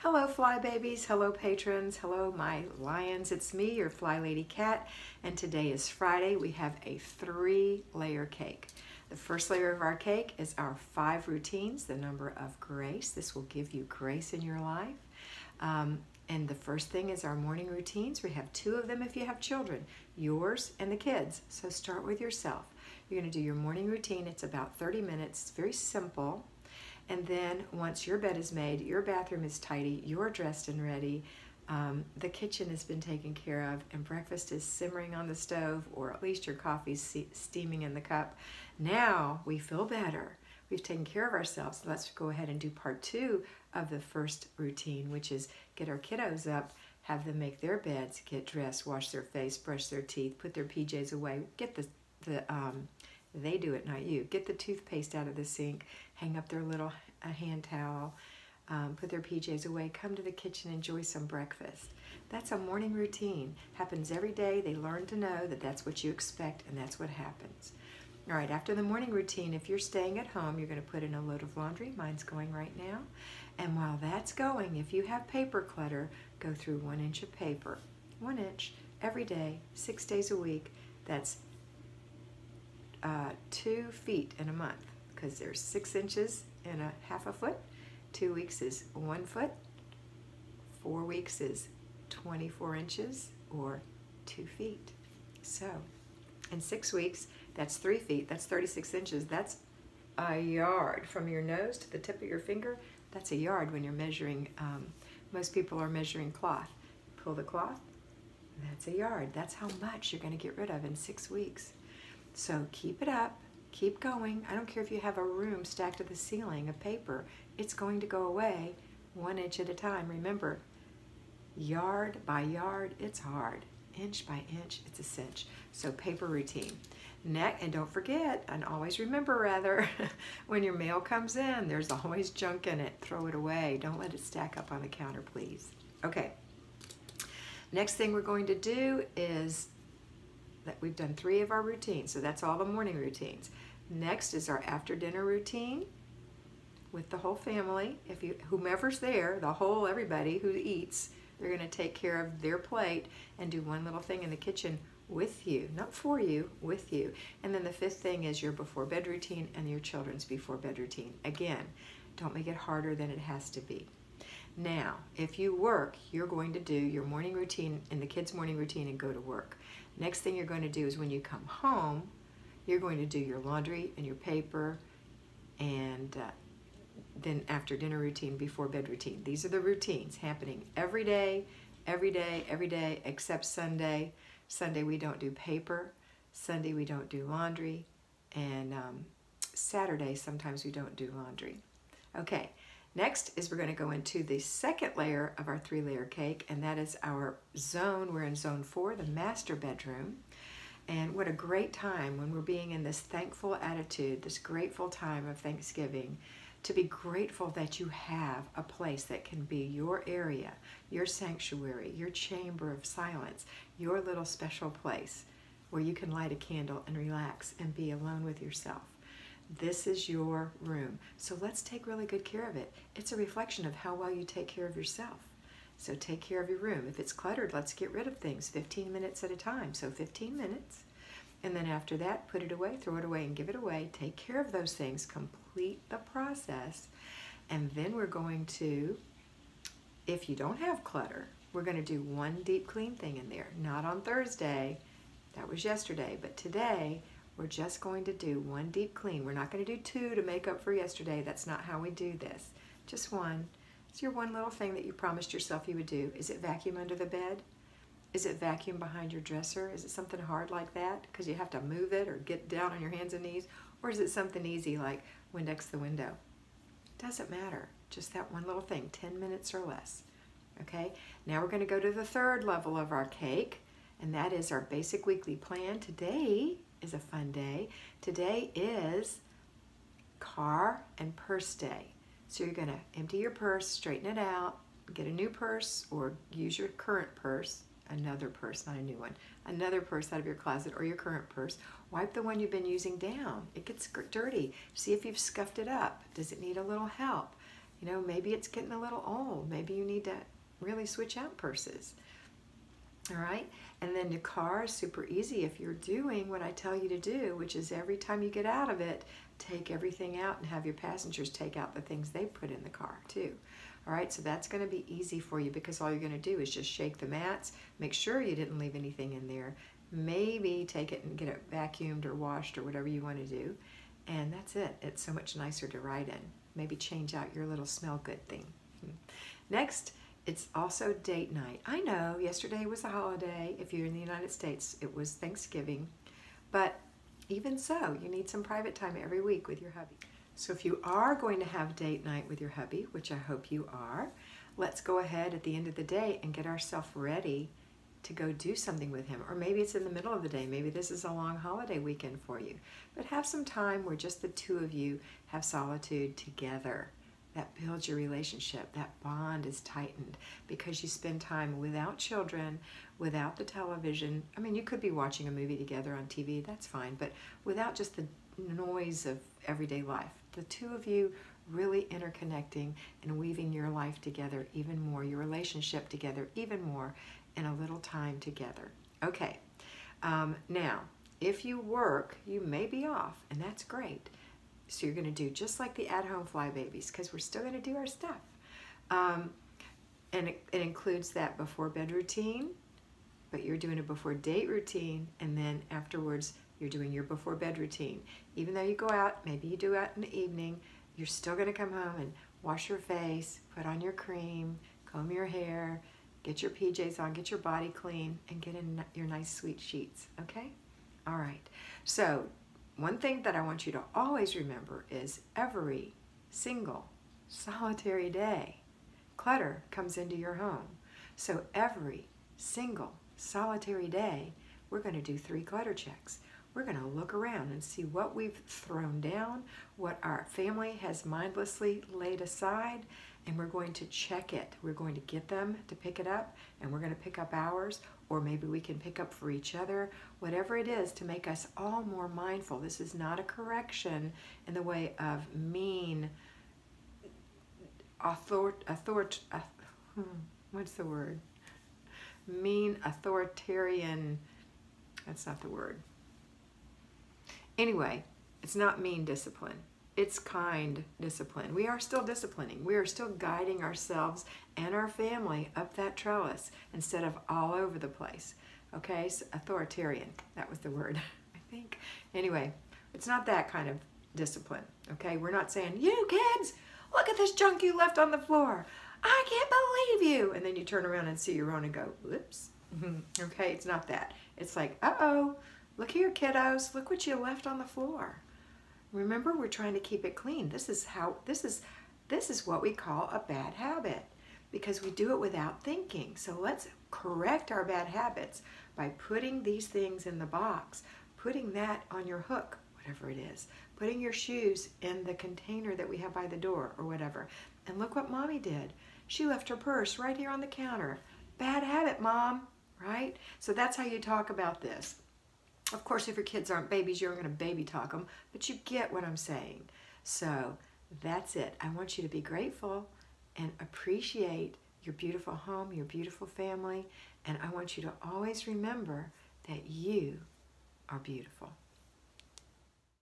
Hello Fly Babies, hello patrons, hello my lions. It's me, your FlyLady Kat, and today is Friday. We have a 3-layer cake. The first layer of our cake is our 5 routines, the number of grace. This will give you grace in your life. And the first thing is our morning routines. We have 2 of them if you have children, yours and the kids. So start with yourself. You're going to do your morning routine. It's about 30 minutes. It's very simple. And then once your bed is made, your bathroom is tidy, you're dressed and ready, the kitchen has been taken care of, and breakfast is simmering on the stove, or at least your coffee's steaming in the cup. Now we feel better. We've taken care of ourselves. Let's go ahead and do part 2 of the first routine, which is get our kiddos up, have them make their beds, get dressed, wash their face, brush their teeth, put their PJs away, get they do it, not you. Get the toothpaste out of the sink, hang up their little hand towel, put their PJs away, come to the kitchen, enjoy some breakfast. That's a morning routine. Happens every day. They learn to know that that's what you expect and that's what happens. All right, after the morning routine, if you're staying at home, you're going to put in a load of laundry. Mine's going right now. And while that's going, if you have paper clutter, go through 1 inch of paper. 1 inch every day, 6 days a week. That's 2 feet in a month, because there's 6 inches in a half a foot. 2 weeks is 1 foot. 4 weeks is 24 inches or 2 feet. So in 6 weeks, that's 3 feet. That's 36 inches. That's a yard from your nose to the tip of your finger. That's a yard when you're measuring. Most people are measuring cloth. Pull the cloth. That's a yard. That's how much you're going to get rid of in 6 weeks. So keep it up, keep going. I don't care if you have a room stacked to the ceiling of paper, it's going to go away 1 inch at a time. Remember, yard by yard, it's hard. Inch by inch, it's a cinch. So paper routine. And don't forget, and always remember rather, when your mail comes in, there's always junk in it. Throw it away. Don't let it stack up on the counter, please. Okay. Next thing we're going to do is that we've done 3 of our routines, so that's all the morning routines. Next is our after dinner routine with the whole family. If you, whomever's there, everybody who eats, they're going to take care of their plate and do one little thing in the kitchen with you, not for you, with you. And then the 5th thing is your before bed routine and your children's before bed routine. Again, don't make it harder than it has to be. Now, if you work, you're going to do your morning routine and the kids' morning routine and go to work. Next thing you're going to do is when you come home, you're going to do your laundry and your paper, and then after dinner routine, before bed routine. These are the routines happening every day, every day, every day, except Sunday. Sunday we don't do paper. Sunday we don't do laundry. And Saturday sometimes we don't do laundry. Okay. Next is we're going to go into the 2nd layer of our 3-layer cake, and that is our zone. We're in zone 4, the master bedroom. And what a great time when we're being in this thankful attitude, this grateful time of Thanksgiving, to be grateful that you have a place that can be your area, your sanctuary, your chamber of silence, your little special place where you can light a candle and relax and be alone with yourself. This is your room. So let's take really good care of it. It's a reflection of how well you take care of yourself. So take care of your room. If it's cluttered, let's get rid of things 15 minutes at a time. So 15 minutes. And then after that, put it away, throw it away, and give it away. Take care of those things. Complete the process. And then we're going to, if you don't have clutter, we're going to do 1 deep clean thing in there. Not on Thursday. That was yesterday. But today, we're just going to do 1 deep clean. We're not going to do 2 to make up for yesterday. That's not how we do this. Just 1. It's your 1 little thing that you promised yourself you would do. Is it vacuum under the bed? Is it vacuum behind your dresser? Is it something hard like that because you have to move it or get down on your hands and knees? Or is it something easy like Windex the window? Doesn't matter. Just that 1 little thing, 10 minutes or less. Okay? Now we're going to go to the 3rd level of our cake, and that is our basic weekly plan. Today is a fun day. Today is car and purse day. So you're going to empty your purse, straighten it out, get a new purse, or use your current purse, another purse, not a new one, another purse out of your closet or your current purse. Wipe the one you've been using down. It gets dirty. See if you've scuffed it up. Does it need a little help? You know, maybe it's getting a little old. Maybe you need to really switch out purses. All right, and then your car is super easy if you're doing what I tell you to do, which is every time you get out of it, take everything out and have your passengers take out the things they put in the car too. All right, so that's going to be easy for you because all you're going to do is just shake the mats, make sure you didn't leave anything in there, maybe take it and get it vacuumed or washed or whatever you want to do, and that's it. It's so much nicer to ride in. Maybe change out your little smell good thing. Next, it's also date night. I know yesterday was a holiday. If you're in the United States, it was Thanksgiving. But even so, you need some private time every week with your hubby. So if you are going to have date night with your hubby, which I hope you are, let's go ahead at the end of the day and get ourselves ready to go do something with him. Or maybe it's in the middle of the day. Maybe this is a long holiday weekend for you. But have some time where just the two of you have solitude together. That builds your relationship. That bond is tightened because you spend time without children, without the television. I mean, you could be watching a movie together on TV, that's fine, but without just the noise of everyday life. The two of you really interconnecting and weaving your life together even more, your relationship together even more in a little time together. Okay, now, if you work, you may be off, and that's great. So you're going to do just like the at-home fly babies because we're still going to do our stuff. And it includes that before bed routine, but you're doing a before date routine, and then afterwards you're doing your before bed routine. Even though you go out, maybe you do out in the evening, you're still going to come home and wash your face, put on your cream, comb your hair, get your PJs on, get your body clean, and get in your nice sweet sheets, okay? All right. So one thing that I want you to always remember is every single solitary day, clutter comes into your home. So every single solitary day, we're going to do 3 clutter checks. We're going to look around and see what we've thrown down, what our family has mindlessly laid aside, and we're going to check it. We're going to get them to pick it up, and we're going to pick up ours, or maybe we can pick up for each other, whatever it is to make us all more mindful. This is not a correction in the way of mean, what's the word? Mean, authoritarian, that's not the word. Anyway, it's not mean discipline. It's kind discipline. We are still disciplining. We are still guiding ourselves and our family up that trellis instead of all over the place. Okay, so authoritarian, that was the word, I think. Anyway, it's not that kind of discipline, okay? We're not saying, you kids, look at this junk you left on the floor. I can't believe you. And then you turn around and see your own and go, whoops. Okay, it's not that. It's like, uh-oh, look here, kiddos. Look what you left on the floor. Remember, we're trying to keep it clean. This is what we call a bad habit because we do it without thinking. So let's correct our bad habits by putting these things in the box, putting that on your hook, whatever it is, putting your shoes in the container that we have by the door or whatever. And look what Mommy did. She left her purse right here on the counter. Bad habit, Mom, right? So that's how you talk about this. Of course, if your kids aren't babies, you're going to baby talk them, but you get what I'm saying. So that's it. I want you to be grateful and appreciate your beautiful home, your beautiful family, and I want you to always remember that you are beautiful.